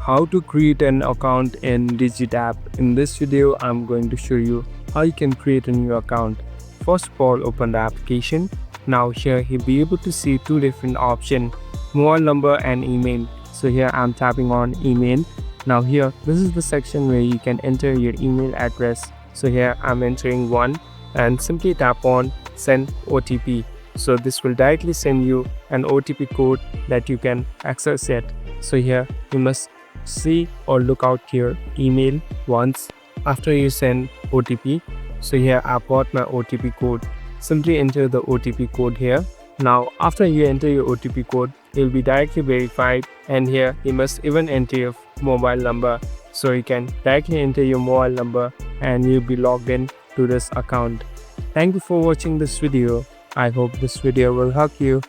how to create an account in DigitApp. In this video, I'm going to show you how you can create a new account. First of all, open the application. Now here you'll be able to see two different options, mobile number and email. So here I'm tapping on email. Now here, this is the section where you can enter your email address. So here I'm entering one and simply tap on send OTP. So this will directly send you an OTP code that you can access it. So here you must see or look out your email once after you send OTP. So here I got my OTP code. Simply enter the OTP code here. Now after you enter your OTP code, it will be directly verified, and here you must even enter your mobile number. So you can directly enter your mobile number and you'll be logged in to this account. Thank you for watching this video. I hope this video will help you.